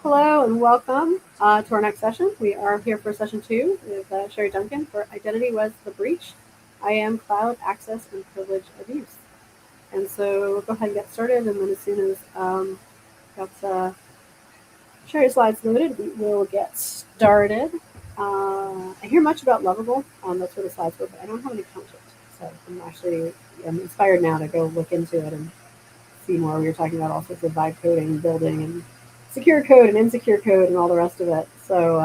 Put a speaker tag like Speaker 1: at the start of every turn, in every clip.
Speaker 1: Hello and welcome to our next session. We are here for session two with Sherry Duncan for Identity Was the Breach. I am Cloud Access and Privilege Abuse. And so we'll go ahead and get started. And then as soon as got Sherry's slides loaded, we will get started. I hear much about Lovable. That's where the slides were, but I don't have any content. So I'm inspired now to go look into it and see more. We were talking about all sorts of vibe coding, building, and secure code and insecure code and all the rest of it. So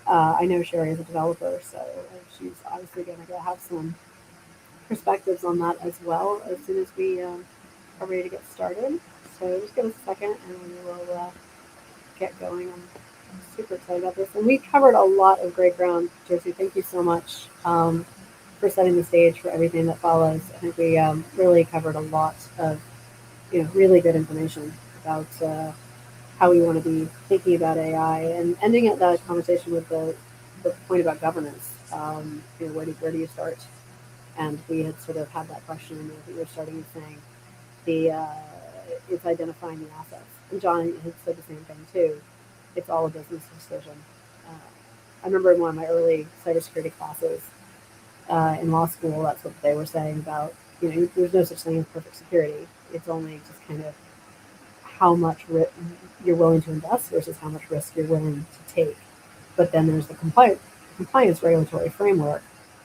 Speaker 1: I know Sherry is a developer, so she's obviously going to have some perspectives on that as well as soon as we are ready to get started. So just give us a second and we will get going. I'm super excited about this. And we covered a lot of great ground, Josie. Thank you so much for setting the stage for everything that follows. I think we really covered a lot of really good information about how we want to be thinking about AI and ending at that conversation with the point about governance. Where do you start? And we had sort of had that question, and you were starting with saying it's identifying the assets. And John had said the same thing too. It's all a business decision. I remember in one of my early cybersecurity classes in law school, that's what they were saying about, there's no such thing as perfect security. It's only just kind of how much you're willing to invest versus how much risk you're willing to take. But then there's the compliance regulatory framework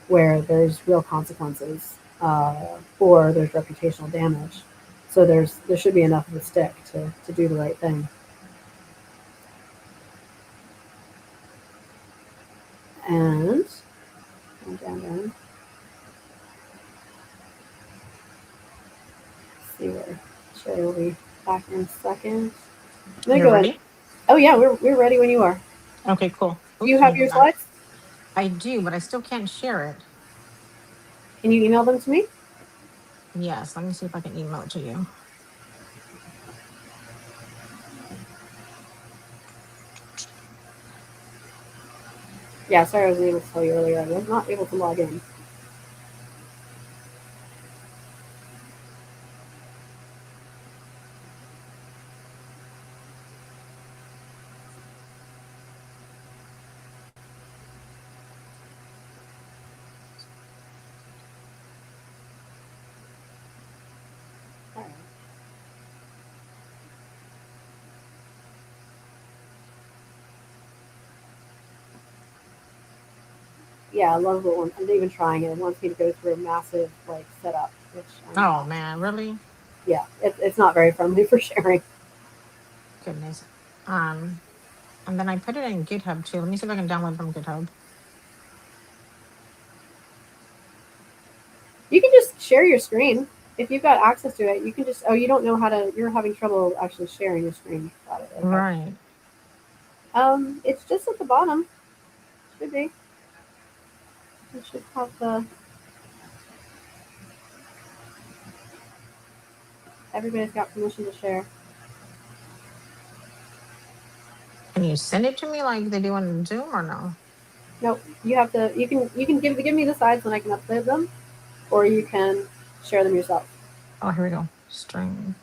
Speaker 1: where there's real consequences or there's reputational damage. So there should be enough of a stick to do the right thing. And down. See where Sherry will be back in a second. I'm gonna
Speaker 2: You're
Speaker 1: go ahead.
Speaker 2: ready?
Speaker 1: Oh yeah, we're ready when you are.
Speaker 2: Okay, cool.
Speaker 1: Do you
Speaker 2: Oops, let
Speaker 1: have
Speaker 2: me go
Speaker 1: your
Speaker 2: back.
Speaker 1: slides?
Speaker 2: I do, but I still can't share it.
Speaker 1: Can you email them to me?
Speaker 2: Yes, let me see if I can email it to you.
Speaker 1: Yeah, sorry I wasn't able to tell you earlier. I was not able to log in. All right. Yeah, I love the one. I'm even trying it. It wants me to go through a massive setup, which I'm
Speaker 2: Oh
Speaker 1: not.
Speaker 2: man, really?
Speaker 1: Yeah, it's not very friendly for sharing.
Speaker 2: Goodness. Um, and then I put it in GitHub too. Let me see if I can download from GitHub.
Speaker 1: You can just share your screen if you've got access to it. You can just. Oh, you don't know how to. You're having trouble actually sharing your screen. Got it. Okay.
Speaker 2: Right.
Speaker 1: It's just at the bottom. Should be. It should have the. Everybody's got permission to share.
Speaker 2: Can you send it to me like they do on Zoom or no?
Speaker 1: Nope. You have to. You can give me the sides and I can upload them, or you can share them yourself.
Speaker 2: Oh, here we go. String.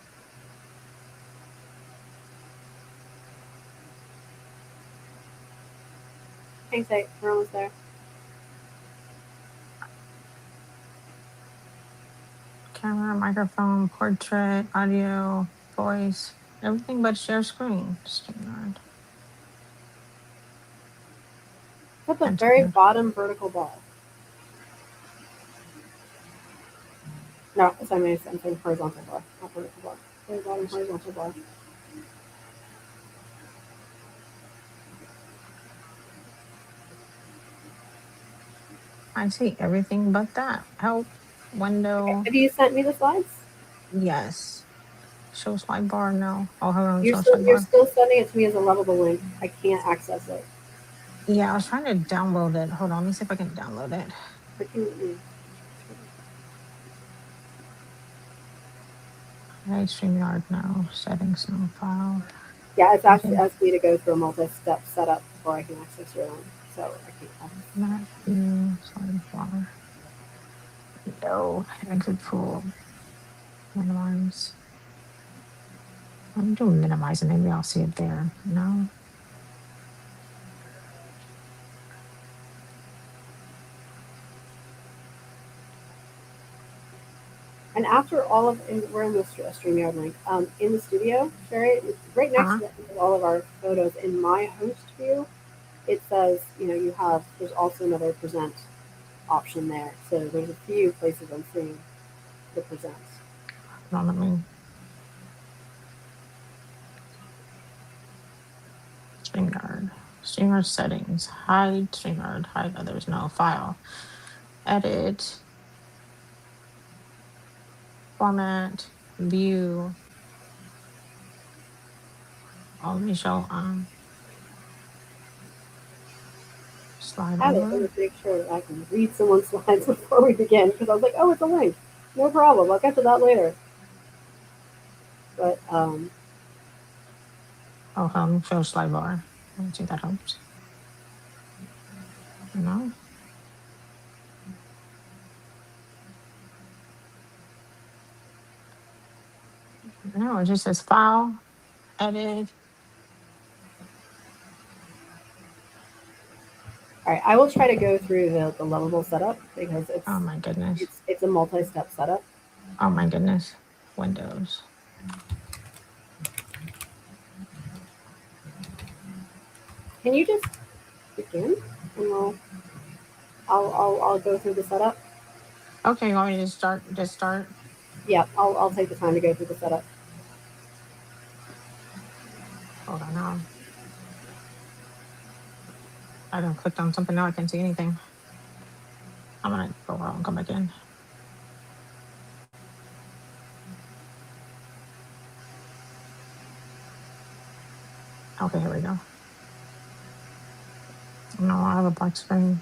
Speaker 1: Hang tight. We're almost there.
Speaker 2: Camera, microphone, portrait, audio, voice, everything but share screen. StreamYard.
Speaker 1: At the very
Speaker 2: Entered.
Speaker 1: bottom vertical bar. No, sorry, I'm saying horizontal bar, not vertical bar. Very bottom horizontal bar.
Speaker 2: I see everything but that. Help.
Speaker 1: Okay.
Speaker 2: Window.
Speaker 1: Have you sent me the slides?
Speaker 2: Yes. Show slide bar. No. Oh, hold on.
Speaker 1: You're
Speaker 2: Show
Speaker 1: still
Speaker 2: slide
Speaker 1: you're
Speaker 2: bar.
Speaker 1: still sending it to me as a lovable link. I can't access it.
Speaker 2: Yeah, I was trying to download it. Hold on. Let me see if I can download it. Right. StreamYard. No. Settings. No. File.
Speaker 1: Yeah, it's actually
Speaker 2: Okay.
Speaker 1: asked me to go through a multi-step setup before I can access your link. So I can't.
Speaker 2: Map view. Slide bar. No. Exit full. Minimize. I'm doing minimize and maybe I'll see it there. No.
Speaker 1: And after all of, and we're in the StreamYard link, in the studio, Sherry, right next
Speaker 2: Uh-huh.
Speaker 1: to all of our photos in my host view, it says, you have, there's also another present option there. So there's a few places I'm seeing the presents.
Speaker 2: Hold on, let me StreamYard. StreamYard settings. Hide StreamYard. Hide others. No. File. Edit. Format. View. Oh, let me show slide
Speaker 1: Have it, let me
Speaker 2: over.
Speaker 1: make sure that I can read someone's slides before we begin because I was like, oh, it's a link. No problem. I'll get to that later. But
Speaker 2: Oh, show slide bar. Let me see if that helps. No. No, it just says file, edit.
Speaker 1: all right, I will try to go through the lovable setup because
Speaker 2: Oh my goodness.
Speaker 1: it's a multi-step setup.
Speaker 2: Oh my goodness. Windows.
Speaker 1: Can you just begin and I'll go through the setup.
Speaker 2: Okay, you want me to just start? Just start.
Speaker 1: Yeah, I'll take the time to go through the setup.
Speaker 2: Hold on now. I done clicked on something now. I can't see anything. I'm gonna go out and come back in. Okay, here we go. No, I have a black screen.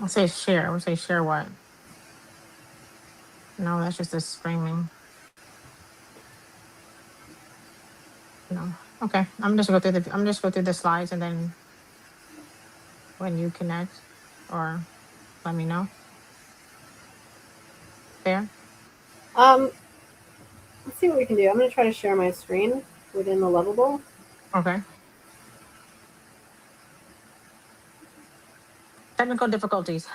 Speaker 2: I'll say share. We'll say share what? No, that's just the streaming. No. Okay. I'm just go through the slides and then when you connect or let me know. There.
Speaker 1: Um, let's see what we can do. I'm going to try to share my screen within the lovable.
Speaker 2: Okay. Technical difficulties.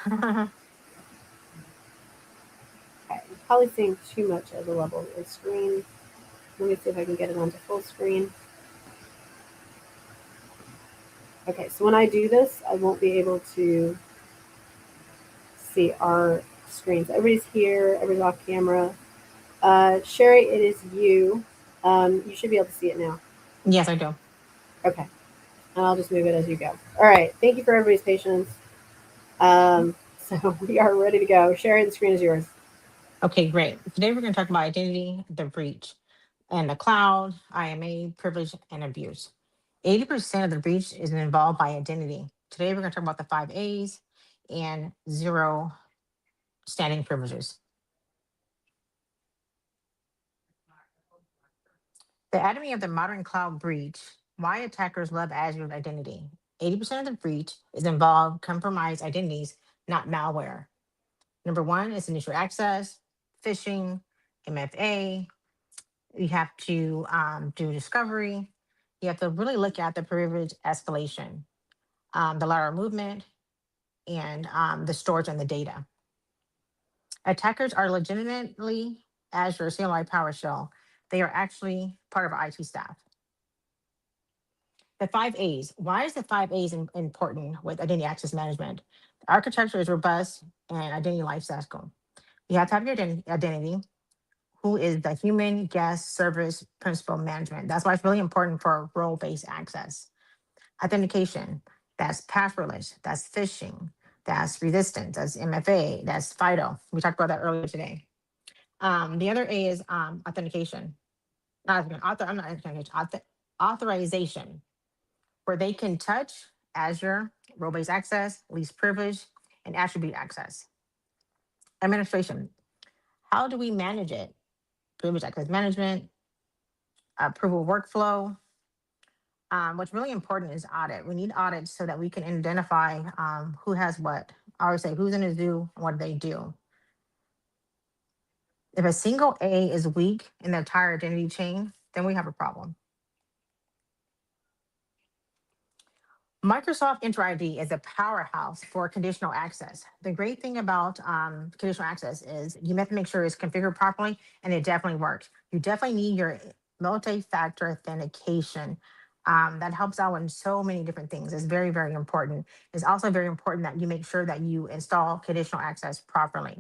Speaker 1: Okay, I'm probably seeing too much of the level of screen. Let me see if I can get it onto full screen. Okay, so when I do this, I won't be able to see our screens. Everybody's here, everybody's off camera. Sherry, it is you. You should be able to see it now.
Speaker 2: Yes, I do.
Speaker 1: Okay, and I'll just move it as you go. All right, thank you for everybody's patience. Um, so we are ready to go. Sherry, the screen is yours.
Speaker 2: Okay, great. Today we're going to talk about identity, the breach, and the cloud, IMA, privilege, and abuse. 80% of the breach is involved by identity. Today we're going to talk about the 5 A's and zero standing privileges. The anatomy of the modern cloud breach, why attackers love Azure's identity. 80% of the breach is involved compromised identities, not malware. Number one is initial access, phishing, MFA. You have to do discovery. You have to really look at the privilege escalation, the lateral movement, and the storage and the data. Attackers are legitimately Azure CLI PowerShell. They are actually part of our IT staff. The 5 A's. Why is the 5 A's important with identity access management? The architecture is robust and identity lifecycle. You have to have your identity, who is the human guest service principal management. That's why it's really important for role based access. Authentication, that's passwordless, that's phishing, that's resistance, that's MFA, that's FIDO. We talked about that earlier today. The other A is authentication. I'm not authentication, authorization, where they can touch Azure, role based access, least privilege, and attribute access. Administration, how do we manage it? Privilege access management, approval workflow. What's really important is audit. We need audits so that we can identify who has what. I always say, who's in the zoo, and what do they do? If a single A is weak in the entire identity chain, then we have a problem. Microsoft Entra ID is a powerhouse for conditional access. The great thing about conditional access is you have to make sure it's configured properly, and it definitely works. You definitely need your multi-factor authentication. That helps out in so many different things. It's very, very important. It's also very important that you make sure that you install conditional access properly.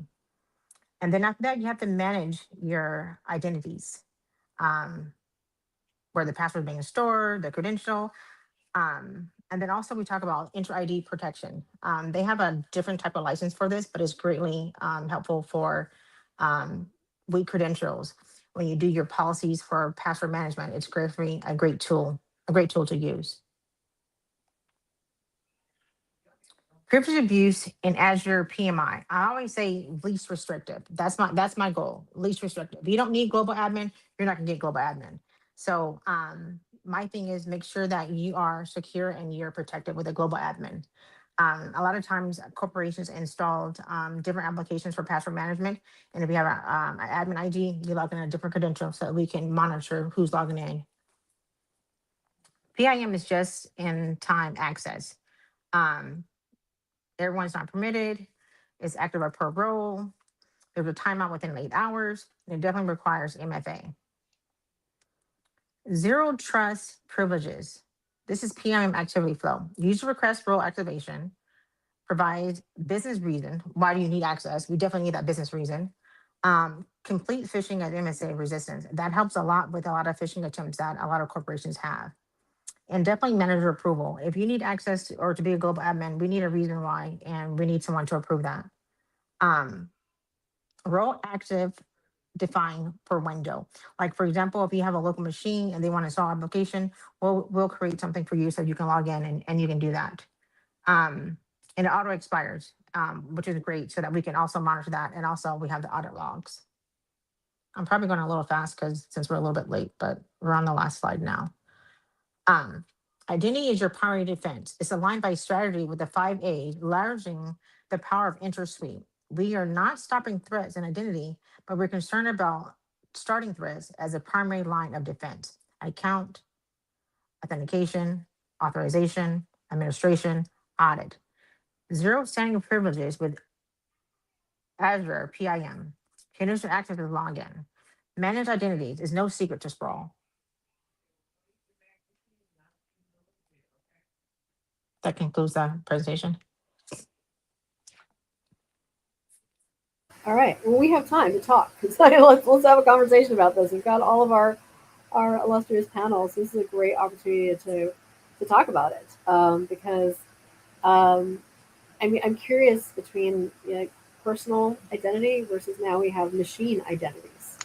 Speaker 2: And then after that, you have to manage your identities, um, where the password is being stored, the credential, and then also we talk about inter ID protection. They have a different type of license for this, but it's greatly helpful for um, weak credentials. When you do your policies for password management, it's great, a great tool to use. Privilege abuse in Azure PMI. I always say least restrictive. That's my goal. Least restrictive. If you don't need global admin, you're not gonna get global admin. So my thing is make sure that you are secure and you're protected with a global admin. A lot of times corporations installed different applications for password management. And if you have an admin ID, you log in a different credential so that we can monitor who's logging in. PIM is just in time access. Um, Everyone's not permitted. It's active or per role. There's a timeout within 8 hours. And it definitely requires MFA. Zero trust privileges. This is PIM activity flow. User request role activation. Provides business reason. Why do you need access? We definitely need that business reason. Complete phishing and MSA resistance. That helps a lot with a lot of phishing attempts that a lot of corporations have. And definitely manager approval. If you need access to, or to be a global admin, we need a reason why, and we need someone to approve that. Um, Role active define per window. Like for example, if you have a local machine and they want to install an application, we'll create something for you so you can log in and you can do that. Um, and it auto expires, which is great, so that we can also monitor that. And also we have the audit logs. I'm probably going a little fast because since we're a little bit late, but we're on the last slide now. Um, Identity is your primary defense. It's aligned by strategy with the 5A, leveraging the power of intersuite. We are not stopping threats in identity, but we're concerned about starting threats as a primary line of defense. Account, authentication, authorization, administration, audit. Zero standing privileges with Azure PIM. Conditional access is login. Managed identities is no secret to sprawl. That concludes the presentation.
Speaker 1: All right. Well, we have time to talk. So let's have a conversation about this. We've got all of our illustrious panels. This is a great opportunity to talk about it because um, I mean I'm curious between personal identity versus now we have machine identities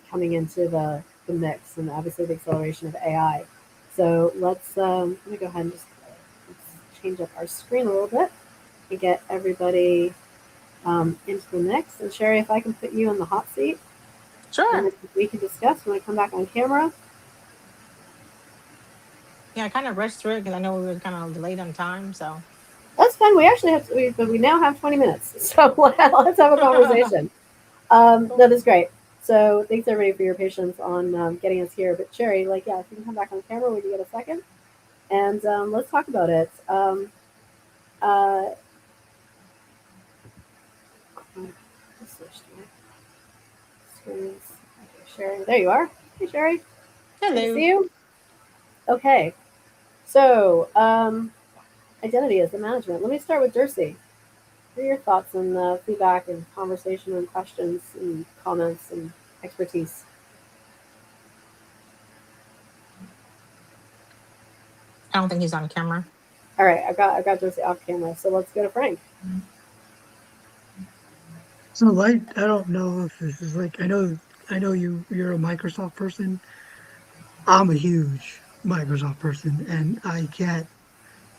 Speaker 1: coming into the mix, and obviously the acceleration of AI. So let me go ahead and just let's change up our screen a little bit and get everybody into the mix. And Sherry, if I can put you in the hot seat, and
Speaker 2: Sure.
Speaker 1: we can discuss when I come back on camera.
Speaker 2: Yeah, I kind of rushed through it because I know we were kind of delayed on time. So,
Speaker 1: That's fine. We actually have but we now have 20 minutes, so let's have a conversation. No, that's great. So thanks everybody for your patience on getting us here. But Sherry, like, yeah, if you can come back on camera when you get a second, and let's talk about it. Uh, let's switch to my screens. Okay, Sherry, there you are. Hey, Sherry, good to
Speaker 2: hello.
Speaker 1: see you. Okay, so identity as the management. Let me start with Jersey. What are your thoughts and feedback and conversation and questions and comments and expertise?
Speaker 2: I don't think he's on camera.
Speaker 1: All right, I got Josie off camera, so let's go to Frank.
Speaker 3: So I don't know if this is like I know you're a Microsoft person. I'm a huge Microsoft person, and I can't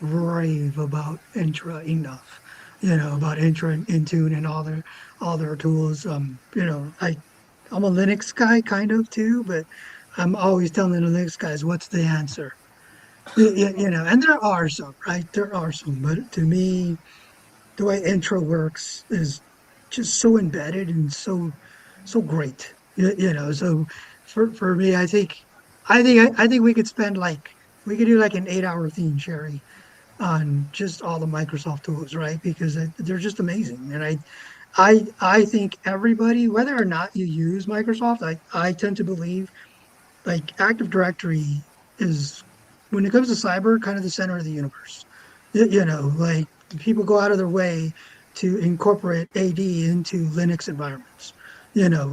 Speaker 3: rave about Intra enough. About Intra and Intune and all their tools. I'm a Linux guy kind of too, but I'm always telling the Linux guys, what's the answer? And there are some, right? There are some, but to me, the way intro works is just so embedded and so great. So for me, I think we could spend like we could do like an 8 hour theme, Sherry, on just all the Microsoft tools, right? Because they're just amazing. And I think everybody, whether or not you use Microsoft, I tend to believe like Active Directory is, when it comes to cyber, kind of the center of the universe. Like people go out of their way to incorporate AD into Linux environments,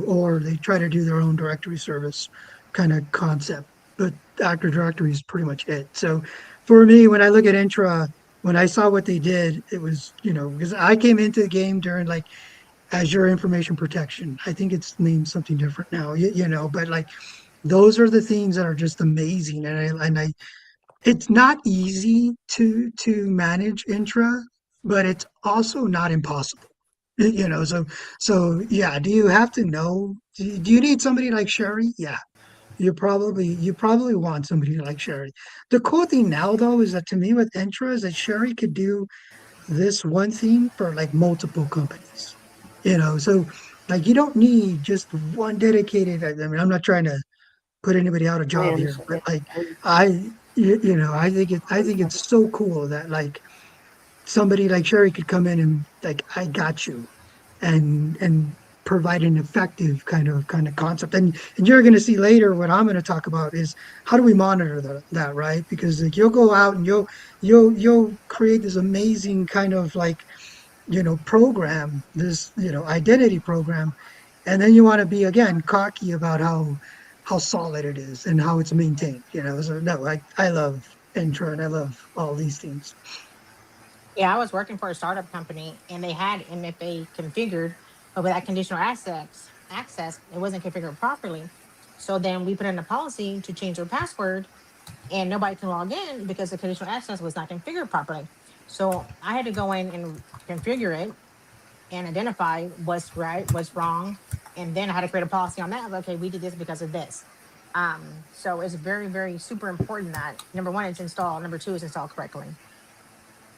Speaker 3: or they try to do their own directory service kind of concept. But Active Directory is pretty much it. So for me, when I look at Intra, when I saw what they did, it was, because I came into the game during like Azure Information Protection. I think it's named something different now, but like those are the things that are just amazing. And I it's not easy to manage Intra, but it's also not impossible. So yeah, do you have to know, do you need somebody like Sherry? Yeah. You probably want somebody like Sherry. The cool thing now though is that, to me, with Intra, is that Sherry could do this one thing for like multiple companies. So like you don't need just one dedicated. I mean, I'm not trying to put anybody out of
Speaker 1: I
Speaker 3: job here, but
Speaker 1: understand.
Speaker 3: like
Speaker 1: And
Speaker 3: I think it's so cool that like somebody like Sherry could come in and like, I got you, and provide an effective kind of concept. And you're going to see later what I'm going to talk about is how do we monitor that, right? Because like you'll go out and you'll create this amazing kind of like, program, this, identity program, and then you want to be again cocky about how solid it is and how it's maintained. So no, I love Entra and I love all these things.
Speaker 2: Yeah, I was working for a startup company and they had MFA configured, but with that conditional access, it wasn't configured properly. So then we put in a policy to change their password and nobody can log in because the conditional access was not configured properly. So I had to go in and configure it and identify what's right, what's wrong, and then I had to create a policy on that. Okay, we did this because of this. So it's very, very super important that number one, it's installed. Number two, it's installed correctly.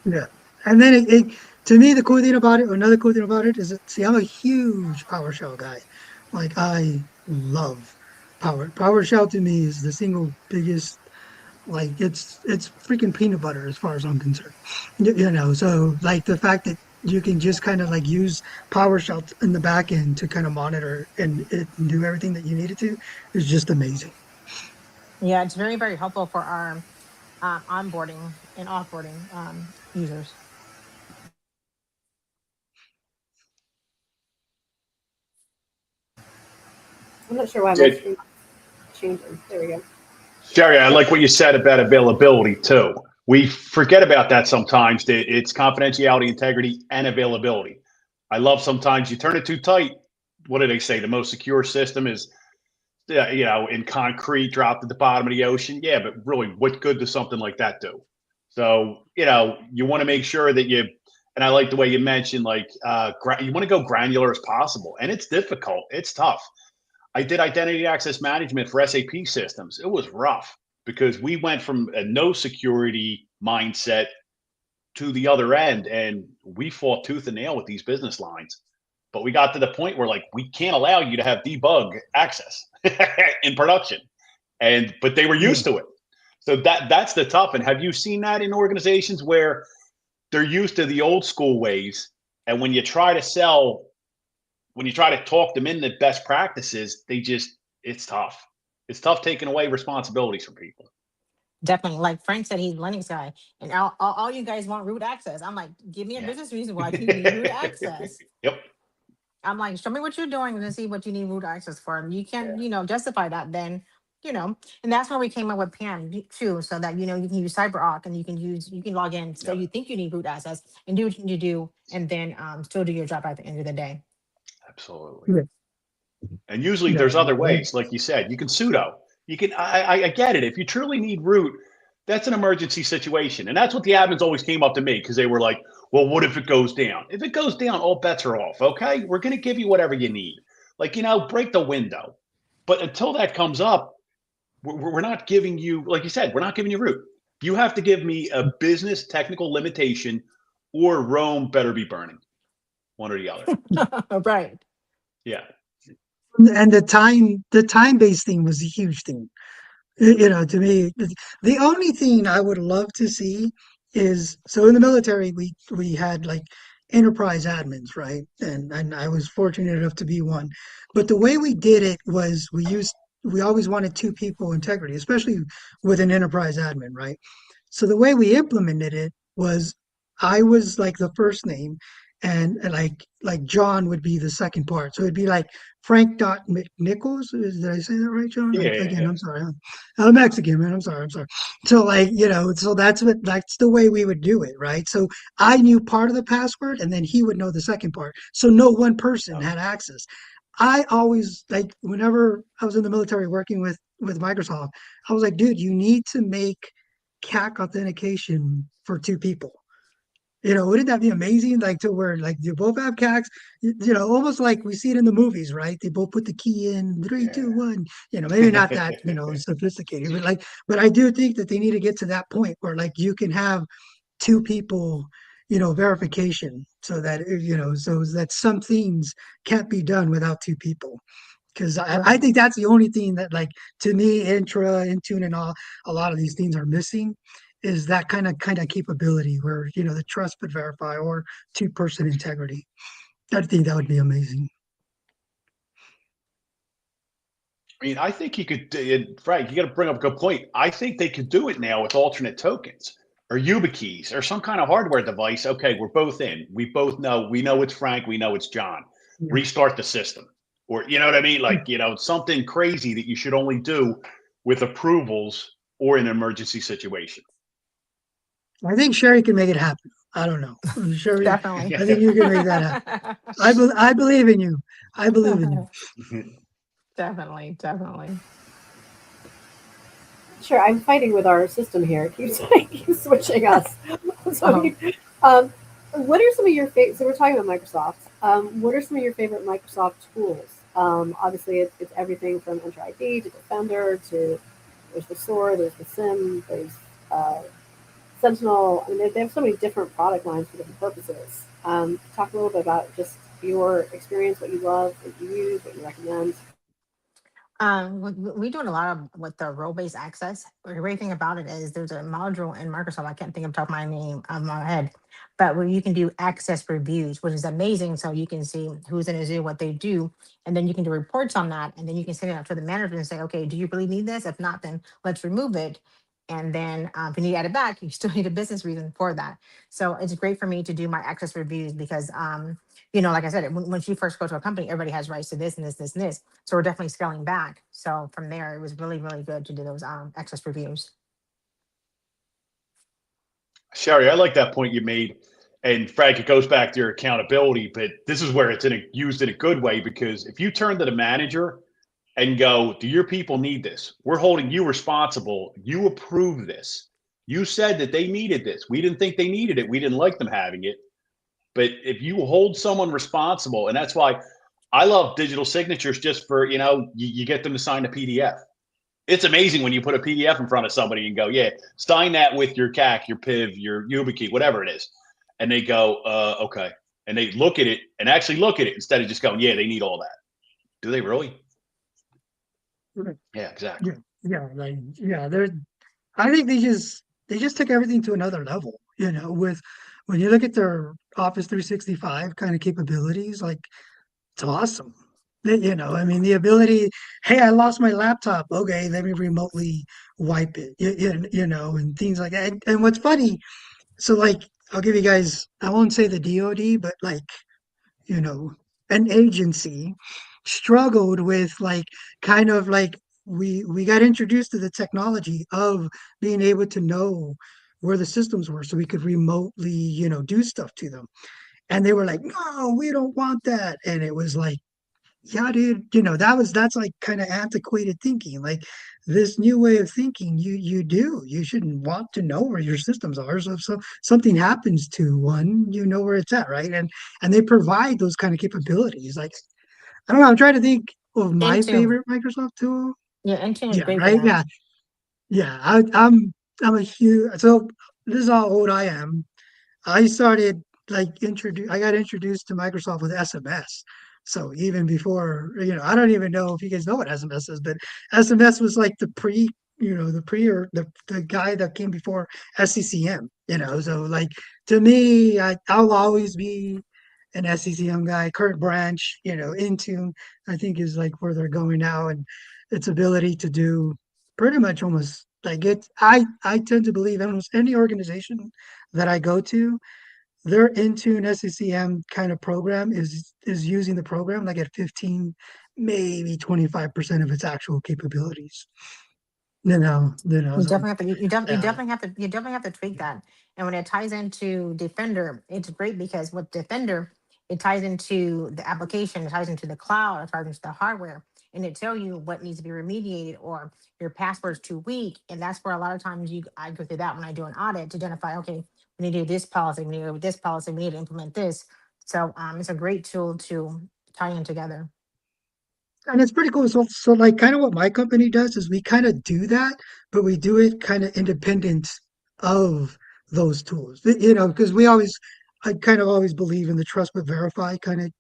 Speaker 3: Yeah. And then to me, the cool thing about it, another cool thing about it is that, see, I'm a huge PowerShell guy. Like I love PowerShell. To me is the single biggest, like it's freaking peanut butter as far as I'm concerned. So like the fact that you can just kind of like use PowerShell in the back end to kind of monitor and do everything that you need it to is just amazing.
Speaker 2: Yeah, it's very, very helpful for our onboarding and offboarding users.
Speaker 1: I'm not sure why my
Speaker 4: Did
Speaker 1: screen is changing. There we go.
Speaker 4: Sherry, I like what you said about availability too. We forget about that sometimes. That it's confidentiality, integrity, and availability. I love sometimes you turn it too tight. What do they say? The most secure system is, yeah, in concrete, dropped at the bottom of the ocean. Yeah, but really, what good does something like that do? So, you want to make sure that you, and I like the way you mentioned, like, you want to go granular as possible. And it's difficult, it's tough. I did identity access management for SAP systems. It was rough because we went from a no security mindset to the other end, and we fought tooth and nail with these business lines. But we got to the point where like we can't allow you to have debug access in production, and but they were
Speaker 3: Yeah.
Speaker 4: used to it. So that's the tough. And have you seen that in organizations where they're used to the old school ways, and when you try to talk them into best practices, it's tough. It's tough taking away responsibilities from people.
Speaker 2: Definitely. Like Frank said, he's a Linux guy, and all you guys want root access. I'm like, give me a
Speaker 4: Yeah.
Speaker 2: business reason why you need root access.
Speaker 4: Yep.
Speaker 2: I'm like, show me what you're doing and see what you need root access for. And you
Speaker 4: Yeah.
Speaker 2: can, justify that, then, and that's where we came up with PAM too, so that, you can use CyberArk and you can log in. So
Speaker 4: Yep.
Speaker 2: you think you need root access and do what you need to do, and then still do your job at the end of the day.
Speaker 4: Absolutely.
Speaker 3: Yeah,
Speaker 4: And usually
Speaker 3: yeah,
Speaker 4: there's other ways, like you said. You can sudo. You can. I get it. If you truly need root, that's an emergency situation, and that's what the admins always came up to me because they were like, "Well, what if it goes down? If it goes down, all bets are off. Okay, we're going to give you whatever you need. Like break the window. But until that comes up, we're not giving you, like you said, we're not giving you root. You have to give me a business technical limitation, or Rome better be burning. One or the other.
Speaker 2: Right.
Speaker 4: Yeah.
Speaker 3: and the time-based thing was a huge thing. To me, the only thing I would love to see is, so in the military we had like enterprise admins, right? And I was fortunate enough to be one. But the way we did it was we always wanted two people integrity, especially with an enterprise admin, right? So the way we implemented it was I was like the first name, and like John would be the second part. So it'd be like Frank dot McNichols. Did I say that right, John?
Speaker 4: Yeah.
Speaker 3: Again,
Speaker 4: Yeah.
Speaker 3: I'm sorry. I'm Mexican, man. I'm sorry. So like, so that's the way we would do it, right? So I knew part of the password, and then he would know the second part. So no one person had access. I always, like, whenever I was in the military working with Microsoft, I was like, dude, you need to make CAC authentication for two people. Wouldn't that be amazing? Like, to where like you both have CACs, almost like we see it in the movies, right? They both put the key in, three, two,
Speaker 4: Yeah.
Speaker 3: one. Maybe not that, sophisticated, but I do think that they need to get to that point where like you can have two people, verification, so that so that some things can't be done without two people. Because I
Speaker 2: Right.
Speaker 3: think that's the only thing that, like, to me, Intune, and all, a lot of these things are missing, is that kind of capability where the trust but verify, or two-person integrity. I think that would be amazing.
Speaker 4: I mean, I think you could, Frank, you got to bring up a good point. I think they could do it now with alternate tokens or YubiKeys or some kind of hardware device. Okay, we're both in. We know it's Frank. We know it's John.
Speaker 3: Yeah.
Speaker 4: Restart the system. Or, you know what I mean? Like, something crazy that you should only do with approvals or in an emergency situation.
Speaker 3: I think Sherry can make it happen. I don't know. Sherry,
Speaker 2: Definitely.
Speaker 3: I think you can make that happen. I believe in you. I believe in you.
Speaker 2: Definitely. Definitely.
Speaker 1: Sure, I'm fighting with our system here. It keeps switching us. So,
Speaker 2: Oh.
Speaker 1: what are some of your favorite? So we're talking about Microsoft. What are some of your favorite Microsoft tools? Obviously, it's everything from Enter ID to Defender to there's the SOAR, there's the SIM, there's uh, Sentinel. I mean, they have so many different product lines for different purposes. Talk a little bit about just your experience, what you love, what you use, what you recommend.
Speaker 2: We're doing a lot of with the role-based access. The great thing about it is there's a module in Microsoft. I can't think of the top of my name of my head, but where you can do access reviews, which is amazing. So you can see who's in a zoo, what they do, and then you can do reports on that, and then you can send it out to the manager and say, okay, do you really need this? If not, then let's remove it. And then if you need to add it back, you still need a business reason for that. So it's great for me to do my access reviews because like I said, when you first go to a company, everybody has rights to this and this, this, and this. So we're definitely scaling back. So from there, it was really, really good to do those access reviews.
Speaker 4: Sherry, I like that point you made. And Frank, it goes back to your accountability, but this is where it's used in a good way, because if you turn to the manager and go, do your people need this? We're holding you responsible. You approve this. You said that they needed this. We didn't think they needed it. We didn't like them having it. But if you hold someone responsible, and that's why I love digital signatures, just for, you get them to sign a PDF. It's amazing when you put a PDF in front of somebody and go, yeah, sign that with your CAC, your PIV, your YubiKey, whatever it is. And they go, okay. And they look at it and actually look at it instead of just going, yeah, they need all that. Do they really?
Speaker 3: Right.
Speaker 4: Yeah, exactly.
Speaker 3: They're. I think they just took everything to another level. With when you look at their Office 365 kind of capabilities, like, it's awesome. I mean, the ability, hey, I lost my laptop. Okay, let me remotely wipe it, and things like that. And what's funny, so like I'll give you guys, I won't say the DoD, but like you know, an agency struggled with like kind of like we got introduced to the technology of being able to know where the systems were so we could remotely, do stuff to them. And they were like, no, we don't want that. And it was like, yeah, dude, that's like kind of antiquated thinking. Like this new way of thinking, you shouldn't want to know where your systems are. So something happens to one, you know where it's at, right? And they provide those kind of capabilities. Like I don't know, I'm trying to think of my
Speaker 2: Intune.
Speaker 3: favorite Microsoft tool.
Speaker 2: Yeah, Intune is
Speaker 3: Yeah,
Speaker 2: great for
Speaker 3: right.
Speaker 2: that.
Speaker 3: Yeah. I'm a huge. So this is how old I am. I started I got introduced to Microsoft with SMS. So even before, I don't even know if you guys know what SMS is, but SMS was like the pre or the guy that came before SCCM, So like to me, I'll always be an SCCM guy. Kurt Branch, Intune, I think is like where they're going now, and its ability to do pretty much almost like it. I tend to believe almost any organization that I go to, their Intune SCCM kind of program is using the program like at 15, maybe 25% of its actual capabilities.
Speaker 2: You
Speaker 3: So
Speaker 2: definitely have to. You
Speaker 3: yeah.
Speaker 2: definitely have to. You definitely have to tweak that. And when it ties into Defender, it's great because with Defender, it ties into the application, it ties into the cloud, it ties into the hardware, and it tell you what needs to be remediated or your password's too weak. And that's where a lot of times I go through that when I do an audit to identify. Okay, we need to do this policy. We need to do this policy. We need to implement this. So it's a great tool to tie in together.
Speaker 3: And it's pretty cool. So like kind of what my company does is we kind of do that, but we do it kind of independent of those tools. Because I kind of always believe in the trust but verify kind of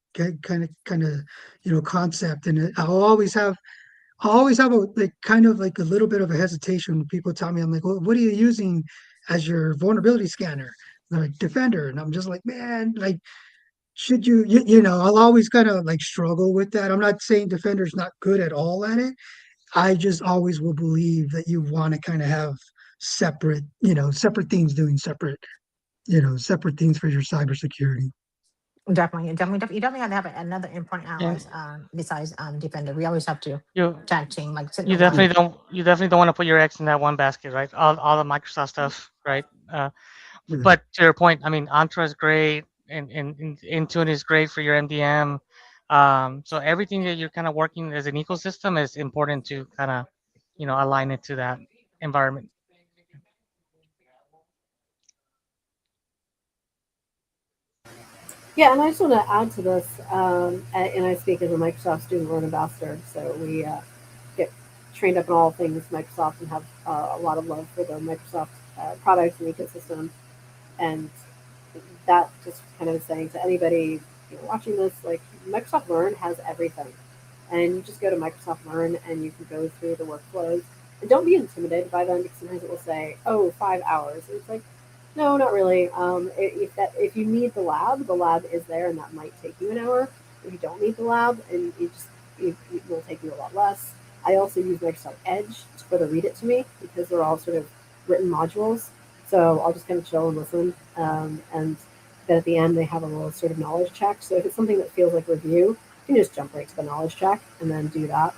Speaker 3: concept, and I'll always have a like kind of like a little bit of a hesitation when people tell me, I'm like, well, what are you using as your vulnerability scanner? They're like Defender, and I'm just like, man, like should I'll always kind of like struggle with that. I'm not saying Defender's not good at all at it. I just always will believe that you want to kind of have separate things doing separate things for your cybersecurity.
Speaker 2: You definitely have to have another endpoint
Speaker 5: And
Speaker 2: analyst besides Defender. We always have to
Speaker 5: you
Speaker 2: tag team, like
Speaker 5: you
Speaker 2: Sentinel
Speaker 3: Yeah.
Speaker 2: One.
Speaker 5: definitely don't want to put your eggs in that one basket, right? All the Microsoft stuff, right?
Speaker 3: Yeah.
Speaker 5: But to your point, I mean, Entra is great, and Intune is great for your MDM. So everything that you're kind of working as an ecosystem is important to kind of, align it to that environment.
Speaker 1: Yeah, and I just want to add to this, and I speak as a Microsoft student learn ambassador, so we get trained up in all things Microsoft and have a lot of love for the Microsoft products and ecosystem. And that just kind of saying to anybody watching this, like Microsoft Learn has everything, and you just go to Microsoft Learn and you can go through the workflows. And don't be intimidated by them because sometimes it will say, "Oh, 5 hours." And it's like, no, not really. If you need the lab is there, and that might take you an hour. If you don't need the lab, and it will take you a lot less. I also use Microsoft Edge for the read it to me because they're all sort of written modules. So I'll just kind of chill and listen. And then at the end, they have a little sort of knowledge check. So if it's something that feels like review, you can just jump right to the knowledge check and then do that.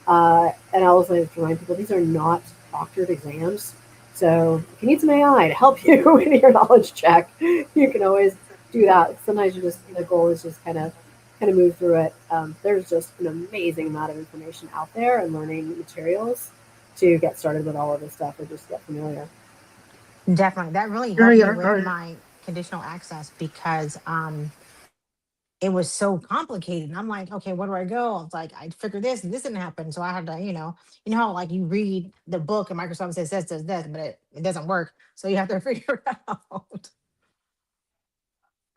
Speaker 1: And I also have to remind people these are not proctored exams. So if you need some AI to help you in your knowledge check, you can always do that. Sometimes the goal is just kind of move through it. There's just an amazing amount of information out there and learning materials to get started with all of this stuff or just get familiar.
Speaker 2: Definitely, that really helped
Speaker 3: Gary,
Speaker 2: me with my conditional access because it was so complicated. And I'm like, okay, where do I go? It's like I figured this and this didn't happen, so I had to, how like you read the book and Microsoft says this, does this, but it doesn't work, so you have to figure it out.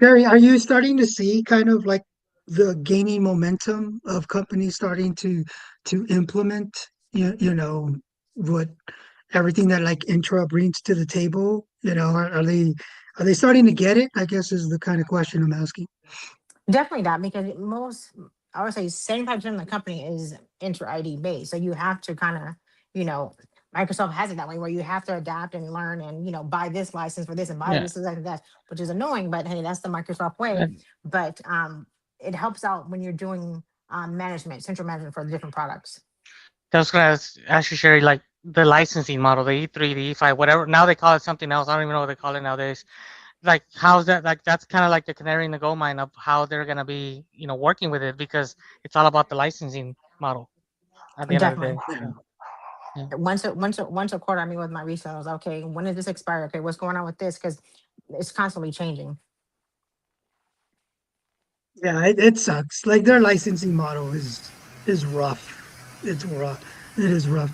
Speaker 3: Gary, are you starting to see kind of like the gaining momentum of companies starting to implement what everything that like Intra brings to the table? Are they starting to get it? I guess is the kind of question I'm asking.
Speaker 2: Definitely that because I would say 75% of the company is inter ID based. So you have to kind of, you know, Microsoft has it that way where you have to adapt and learn and buy this license for this and buy
Speaker 5: Yeah.
Speaker 2: this and that, which is annoying. But hey, that's the Microsoft way.
Speaker 5: And
Speaker 2: But it helps out when you're doing management, central management for the different products.
Speaker 5: I was gonna ask you, Sherry, like the licensing model, the E3, the E5, whatever. Now they call it something else. I don't even know what they call it nowadays. Like, how's that? Like, that's kind of like the canary in the gold mine of how they're gonna be, working with it because it's all about the licensing model at the end of the
Speaker 2: Definitely.
Speaker 5: day.
Speaker 3: Yeah.
Speaker 5: Yeah.
Speaker 2: Once a quarter, I meet with my resellers. Okay, when did this expire? Okay, what's going on with this? Because it's constantly changing.
Speaker 3: Yeah, it sucks. Like their licensing model is rough. It's rough. It is rough,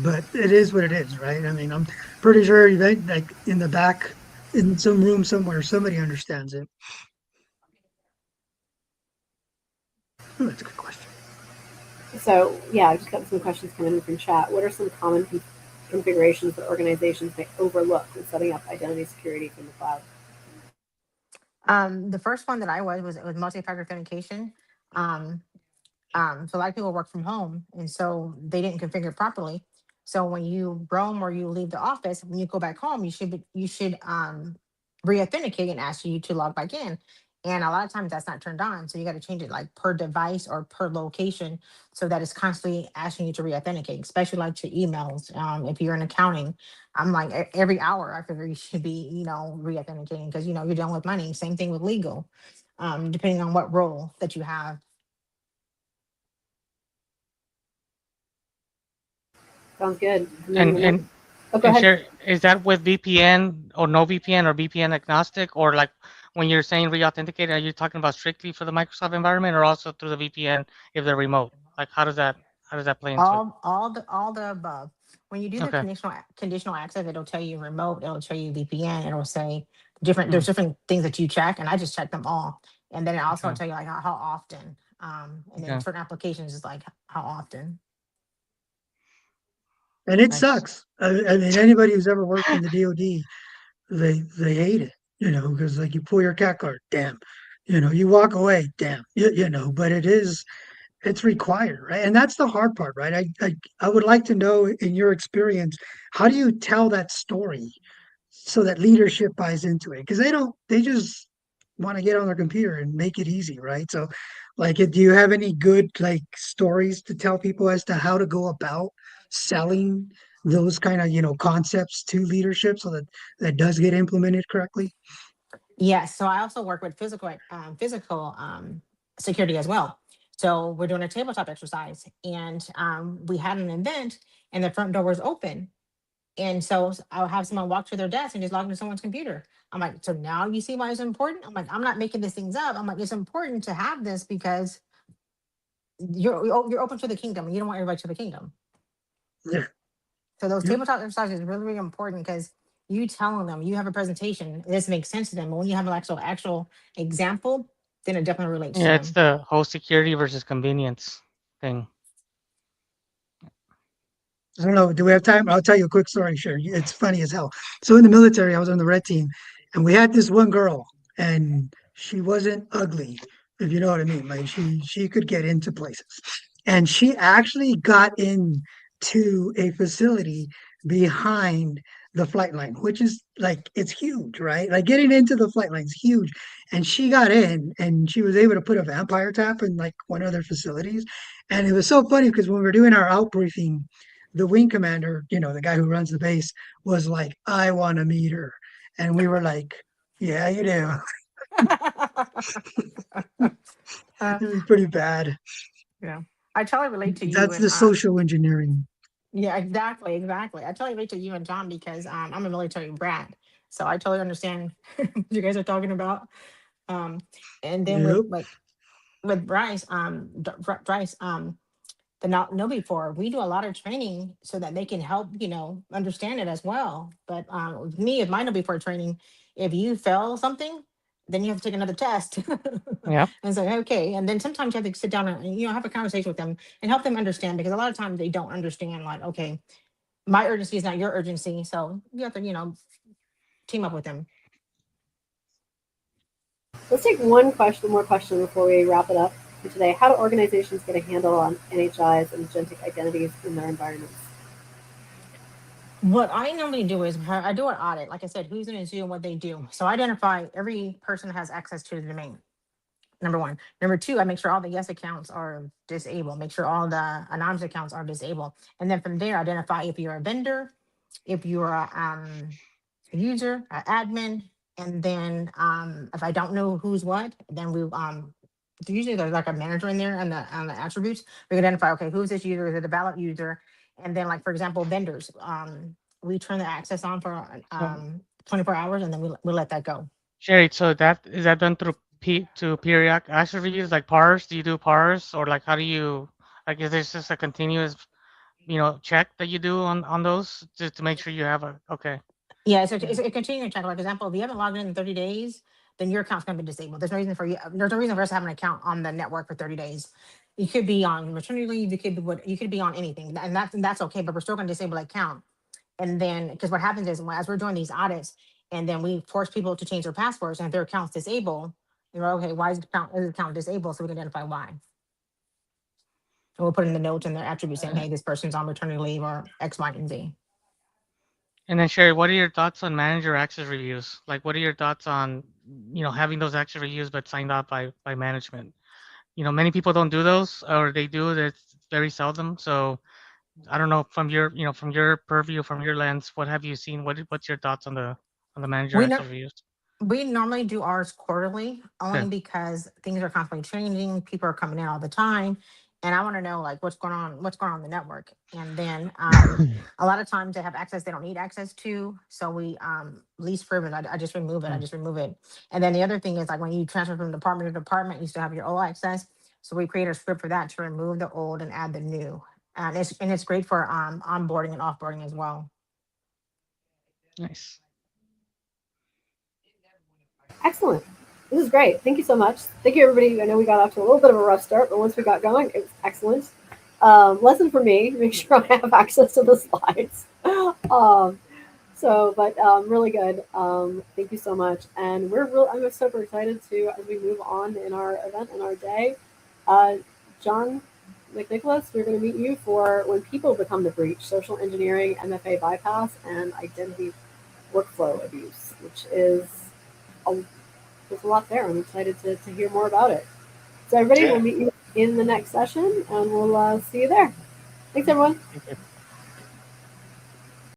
Speaker 3: but it is what it is, right? I mean, I'm pretty sure that like in the back, in some room somewhere, somebody understands it. Oh, that's a good question.
Speaker 1: So yeah, I've just got some questions coming in from chat. What are some common configurations that organizations may overlook when setting up identity security from the cloud?
Speaker 2: The first one that I was it was multi-factor authentication. Um, so a lot of people work from home, and so they didn't configure it properly. So when you roam or you leave the office, when you go back home, you should re-authenticate and ask you to log back in. And a lot of times that's not turned on, so you got to change it like per device or per location, so that it's constantly asking you to re-authenticate, especially like to emails. If you're in accounting, I'm like every hour I figure you should be re-authenticating because you're dealing with money. Same thing with legal, depending on what role that you have.
Speaker 1: Sounds good. And then
Speaker 5: And
Speaker 1: the next,
Speaker 5: and
Speaker 1: oh, go
Speaker 5: and
Speaker 1: ahead.
Speaker 5: share, is that with VPN or no VPN or VPN agnostic, or like when you're saying re-authenticate, are you talking about strictly for the Microsoft environment or also through the VPN if they're remote? Like, how does that play into it?
Speaker 2: All the above. When you do the
Speaker 5: Okay.
Speaker 2: conditional access, it'll tell you remote, it'll tell you VPN, it'll say different
Speaker 5: Hmm.
Speaker 2: there's different things that you check, and I just check them all. And then it also will
Speaker 5: Okay.
Speaker 2: tell you like how often. And then
Speaker 5: Okay.
Speaker 2: certain applications is like how often.
Speaker 3: And it
Speaker 5: Nice.
Speaker 3: sucks. I mean, anybody who's ever worked in the DoD, they hate it, because like you pull your cat card, damn, you walk away, damn, but it's required, right? And that's the hard part, right? I would like to know in your experience, how do you tell that story so that leadership buys into it? Because they just want to get on their computer and make it easy, right? So, like, do you have any good like stories to tell people as to how to go about selling those kind of concepts to leadership so that that does get implemented correctly?
Speaker 2: Yes. So I also work with physical security as well. So we're doing a tabletop exercise, and we had an event, and the front door was open. And so I'll have someone walk to their desk and just log into someone's computer. I'm like, so now you see why it's important? I'm like, I'm not making these things up. I'm like, it's important to have this because you're open to the kingdom and you don't want everybody to the kingdom.
Speaker 3: Yeah.
Speaker 2: So those
Speaker 3: Yep.
Speaker 2: tabletop exercises is really, really important because you telling them you have a presentation, this makes sense to them. But when you have an actual example, then it definitely relates to
Speaker 5: Yeah, it's
Speaker 2: them.
Speaker 5: the whole security versus convenience thing.
Speaker 3: I don't know. Do we have time? I'll tell you a quick story. Sure. It's funny as hell. So in the military, I was on the red team, and we had this one girl, and she wasn't ugly, if you know what I mean. Like she could get into places, and she actually got into a facility behind the flight line, which is like it's huge, right? Like getting into the flight line is huge. And she got in, and she was able to put a vampire tap in like one of their facilities. And it was so funny because when we were doing our out briefing, the wing commander, the guy who runs the base, was like, I want to meet her. And we were like, yeah, you do.
Speaker 2: uh,
Speaker 3: It was pretty bad.
Speaker 2: yeah, I totally relate to you
Speaker 3: That's
Speaker 2: and
Speaker 3: the social engineering.
Speaker 2: yeah, exactly. I totally relate to you and John because I'm a military brat, so I totally understand what you guys are talking about. Um, and then with
Speaker 3: Yep.
Speaker 2: Bryce, Bryce, the not know before we do a lot of training so that they can help understand it as well. But with me, if my know before training, if you fail something, then you have to take another test
Speaker 5: Yeah.
Speaker 2: and say okay. And then sometimes you have to sit down and have a conversation with them and help them understand because a lot of times they don't understand. Like okay, my urgency is not your urgency, so you have to team up with them.
Speaker 1: Let's take one more question before we wrap it up for today. How do organizations get a handle on NHIs and agentic identities in their environments?
Speaker 2: What I normally do is I do an audit, like I said, who's in a zoo and what they do. So I identify every person that has access to the domain. Number one. Number two, I make sure all the yes accounts are disabled. Make sure all the anonymous accounts are disabled. And then from there, identify if you're a vendor, if you're a user, an admin, and then if I don't know who's what, then we usually there's like a manager in there and the attributes. We can identify, okay, who's this user? Is it a valid user? And then like for example, vendors, we turn the access on for
Speaker 5: So
Speaker 2: 24 hours and then we let that go.
Speaker 5: Sherry, so that is that done through periodic access reviews like PARs? Do you do PARs or like how do you like is this just a continuous check that you do on those just to make sure you have a okay.
Speaker 2: Yeah, so
Speaker 5: Yeah.
Speaker 2: it's a continuing check. Like example, if you haven't logged in 30 days, then your account's gonna be disabled. There's no reason for you. There's no reason for us to have an account on the network for 30 days. You could be on maternity leave. You could be on anything, and that's okay. But we're still gonna disable that account. And then because what happens is as we're doing these audits, and then we force people to change their passwords, and if their account's disabled, you're okay. Why is the account disabled? So we can identify why. And we'll put in the notes and the attributes saying,
Speaker 5: Uh,
Speaker 2: hey, this person's on maternity leave or X, Y, and Z.
Speaker 5: And then Sherry, what are your thoughts on manager access reviews? Like what are your thoughts on having those access reviews but signed off by management? Many people don't do those or they do that's very seldom. So I don't know from your from your purview, from your lens, what have you seen? What's your thoughts on the manager
Speaker 2: We know
Speaker 5: access reviews?
Speaker 2: We normally do ours quarterly
Speaker 5: Okay.
Speaker 2: only because things are constantly changing. People are coming in all the time. And I want to know like what's going on in the network. And then a lot of times they have access they don't need access to. So we least privilege. I just remove it. I
Speaker 5: Mm,
Speaker 2: just remove it. And then the other thing is like when you transfer from department to department, you still have your old access. So we create a script for that to remove the old and add the new. And it's great for onboarding and offboarding as well.
Speaker 5: nice.
Speaker 1: Excellent. This is great. Thank you so much. Thank you, everybody. I know we got off to a little bit of a rough start, but once we got going, it was excellent. Lesson for me: make sure I have access to the slides. Um, really good. Thank you so much, and I'm super excited to as we move on in our event and our day. Uh, John McNicholas, we're going to meet you for when people become the breach: social engineering, MFA bypass, and identity workflow abuse, which is a there's a lot there. I'm excited to hear more about it. So everybody, we'll
Speaker 4: Yeah.
Speaker 1: meet you in the next session, and we'll see you there. Thanks, everyone.
Speaker 5: Thank you.